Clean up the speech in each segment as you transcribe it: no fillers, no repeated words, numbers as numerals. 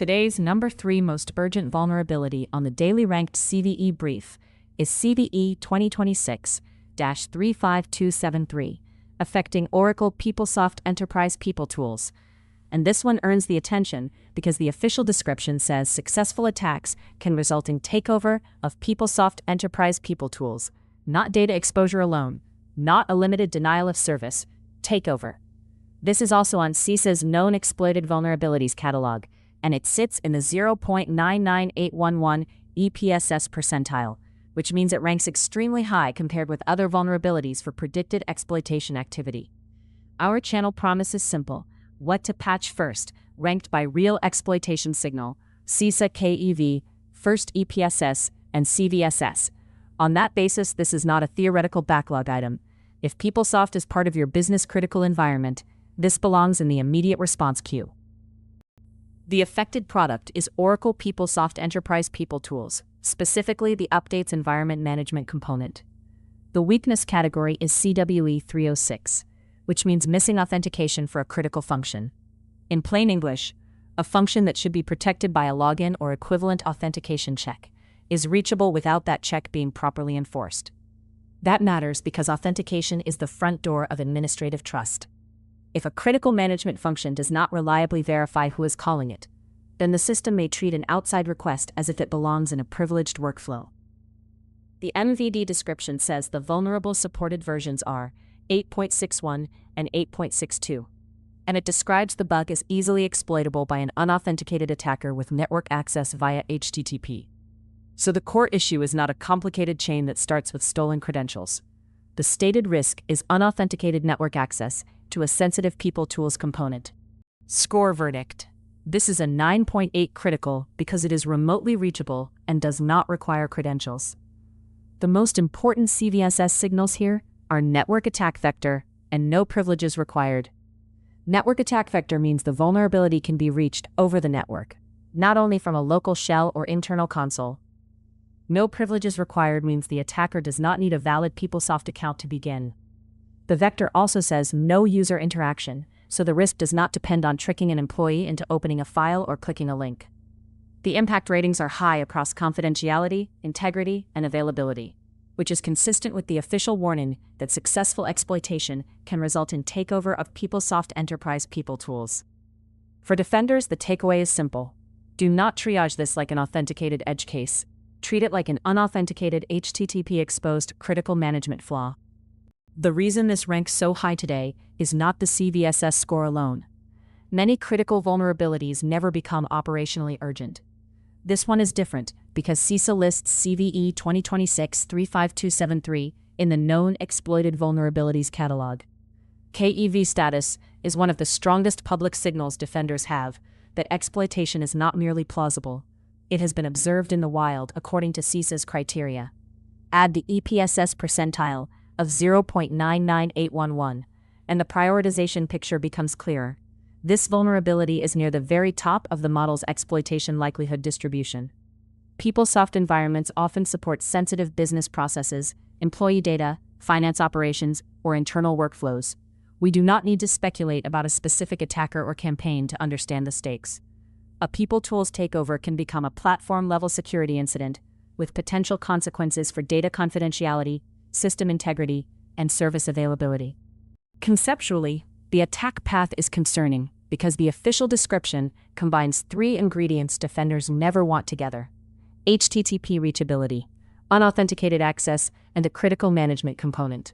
Today's number 3 most urgent vulnerability on the Daily Ranked CVE Brief is CVE 2026-35273, affecting Oracle PeopleSoft Enterprise PeopleTools. And this one earns the attention because the official description says successful attacks can result in takeover of PeopleSoft Enterprise PeopleTools, not data exposure alone, not a limited denial of service, takeover. This is also on CISA's Known Exploited Vulnerabilities catalog, and it sits in the 0.99811 EPSS percentile, which means it ranks extremely high compared with other vulnerabilities for predicted exploitation activity. Our channel promises simple, what to patch first, ranked by real exploitation signal, CISA KEV, first EPSS, and CVSS. On that basis, this is not a theoretical backlog item. If PeopleSoft is part of your business-critical environment, this belongs in the immediate response queue. The affected product is Oracle PeopleSoft Enterprise PeopleTools, specifically the Updates Environment Management component. The weakness category is CVE-2026, which means missing authentication for a critical function. In plain English, a function that should be protected by a login or equivalent authentication check is reachable without that check being properly enforced. That matters because authentication is the front door of administrative trust. If a critical management function does not reliably verify who is calling it, then the system may treat an outside request as if it belongs in a privileged workflow. The MVD description says the vulnerable supported versions are 8.61 and 8.62, and it describes the bug as easily exploitable by an unauthenticated attacker with network access via HTTP. So the core issue is not a complicated chain that starts with stolen credentials. The stated risk is unauthenticated network access to a sensitive PeopleTools component. Score verdict. This is a 9.8 critical because it is remotely reachable and does not require credentials. The most important CVSS signals here are network attack vector and no privileges required. Network attack vector means the vulnerability can be reached over the network, not only from a local shell or internal console. No privileges required means the attacker does not need a valid PeopleSoft account to begin. The vector also says no user interaction, so the risk does not depend on tricking an employee into opening a file or clicking a link. The impact ratings are high across confidentiality, integrity, and availability, which is consistent with the official warning that successful exploitation can result in takeover of PeopleSoft Enterprise PeopleTools. For defenders, the takeaway is simple. Do not triage this like an authenticated edge case. Treat it like an unauthenticated HTTP-exposed critical management flaw. The reason this ranks so high today is not the CVSS score alone. Many critical vulnerabilities never become operationally urgent. This one is different because CISA lists CVE 2026-35273 in the Known Exploited Vulnerabilities catalog. KEV status is one of the strongest public signals defenders have that exploitation is not merely plausible. It has been observed in the wild according to CISA's criteria. Add the EPSS percentile of 0.99811, and the prioritization picture becomes clearer. This vulnerability is near the very top of the model's exploitation likelihood distribution. PeopleSoft environments often support sensitive business processes, employee data, finance operations, or internal workflows. We do not need to speculate about a specific attacker or campaign to understand the stakes. A PeopleTools takeover can become a platform-level security incident, with potential consequences for data confidentiality, system integrity, and service availability. Conceptually, the attack path is concerning because the official description combines 3 ingredients defenders never want together: HTTP reachability, unauthenticated access, and a critical management component.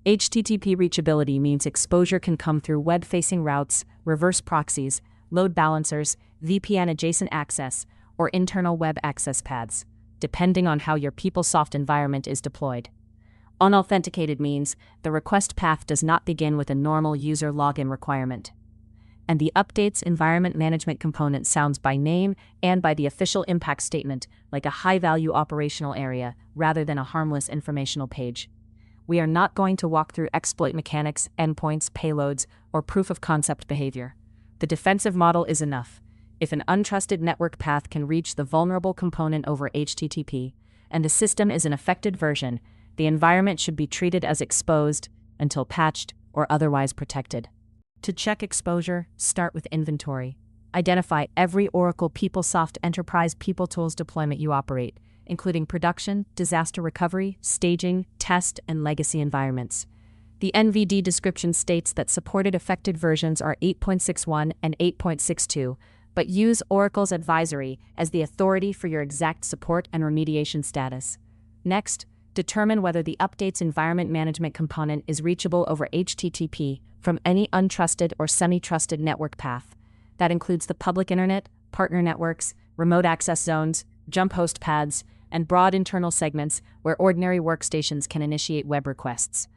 HTTP reachability means exposure can come through web-facing routes, reverse proxies, load balancers, VPN-adjacent access, or internal web access paths, depending on how your PeopleSoft environment is deployed. Unauthenticated means the request path does not begin with a normal user login requirement. And the Updates Environment Management component sounds by name and by the official impact statement like a high-value operational area rather than a harmless informational page. We are not going to walk through exploit mechanics, endpoints, payloads, or proof-of-concept behavior. The defensive model is enough. If an untrusted network path can reach the vulnerable component over HTTP, and the system is an affected version, the environment should be treated as exposed until patched or otherwise protected. To check exposure, start with inventory. Identify every Oracle PeopleSoft Enterprise PeopleTools deployment you operate, including production, disaster recovery, staging, test, and legacy environments. The NVD description states that supported affected versions are 8.61 and 8.62, but use Oracle's advisory as the authority for your exact support and remediation status. Next, determine whether the update's environment management component is reachable over HTTP from any untrusted or semi-trusted network path. That includes the public internet, partner networks, remote access zones, jump host paths, and broad internal segments where ordinary workstations can initiate web requests.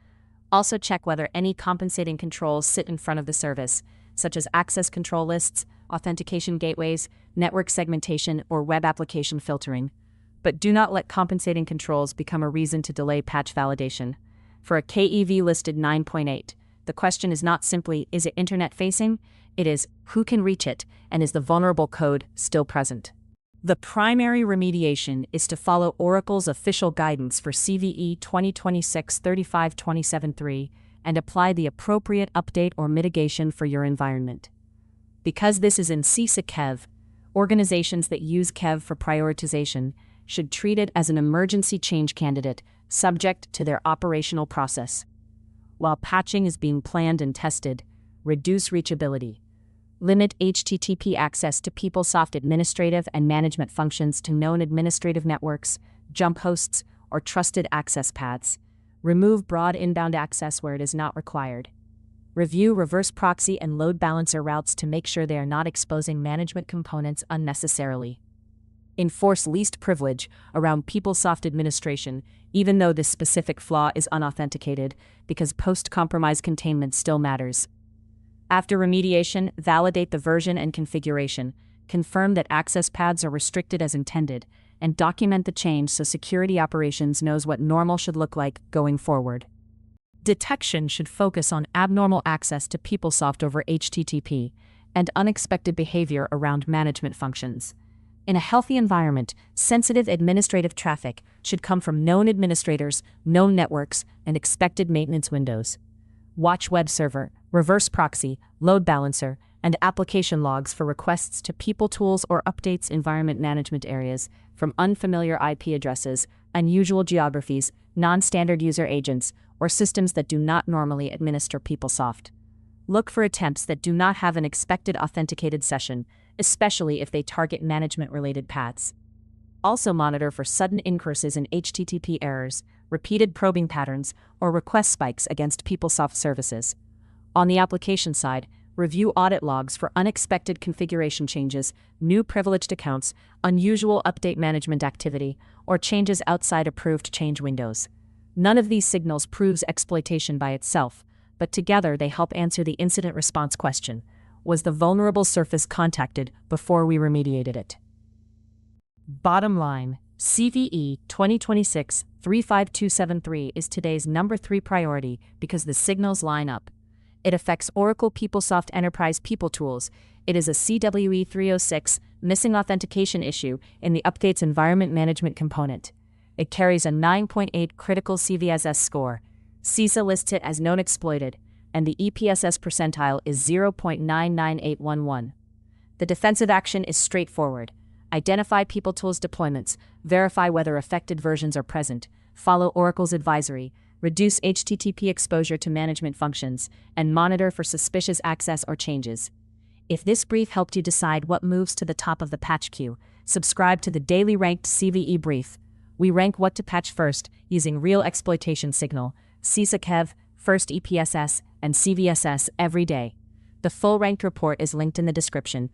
Also check whether any compensating controls sit in front of the service, such as access control lists, authentication gateways, network segmentation, or web application filtering. But do not let compensating controls become a reason to delay patch validation. For a KEV listed 9.8, the question is not simply, is it internet-facing? It is, who can reach it, and is the vulnerable code still present? The primary remediation is to follow Oracle's official guidance for CVE 2026-35273 and apply the appropriate update or mitigation for your environment. Because this is in CISA KEV, organizations that use KEV for prioritization should treat it as an emergency change candidate subject to their operational process. While patching is being planned and tested, reduce reachability. Limit HTTP access to PeopleSoft administrative and management functions to known administrative networks, jump hosts, or trusted access paths. Remove broad inbound access where it is not required. Review reverse proxy and load balancer routes to make sure they are not exposing management components unnecessarily. Enforce least privilege around PeopleSoft administration, even though this specific flaw is unauthenticated, because post-compromise containment still matters. After remediation, validate the version and configuration, confirm that access paths are restricted as intended, and document the change so security operations knows what normal should look like going forward. Detection should focus on abnormal access to PeopleSoft over HTTP and unexpected behavior around management functions. In a healthy environment, sensitive administrative traffic should come from known administrators, known networks, and expected maintenance windows. Watch web server, reverse proxy, load balancer, and application logs for requests to PeopleTools or updates environment management areas from unfamiliar IP addresses, unusual geographies, non-standard user agents, or systems that do not normally administer PeopleSoft. Look for attempts that do not have an expected authenticated session, especially if they target management-related paths. Also monitor for sudden increases in HTTP errors, repeated probing patterns, or request spikes against PeopleSoft services. On the application side, review audit logs for unexpected configuration changes, new privileged accounts, unusual update management activity, or changes outside approved change windows. None of these signals proves exploitation by itself, but together they help answer the incident response question. Was the vulnerable surface contacted before we remediated it? Bottom line, CVE 2026-35273 is today's number 3 priority because the signals line up. It affects Oracle PeopleSoft Enterprise PeopleTools. It is a CVE-306 missing authentication issue in the update's environment management component. It carries a 9.8 critical CVSS score. CISA lists it as known exploited, and the EPSS percentile is 0.99811. The defensive action is straightforward. Identify PeopleTools deployments, verify whether affected versions are present, follow Oracle's advisory, reduce HTTP exposure to management functions, and monitor for suspicious access or changes. If this brief helped you decide what moves to the top of the patch queue, subscribe to the Daily Ranked CVE Brief. We rank what to patch first using real exploitation signal, CISA KEV, first EPSS, and CVSS every day. The full ranked report is linked in the description.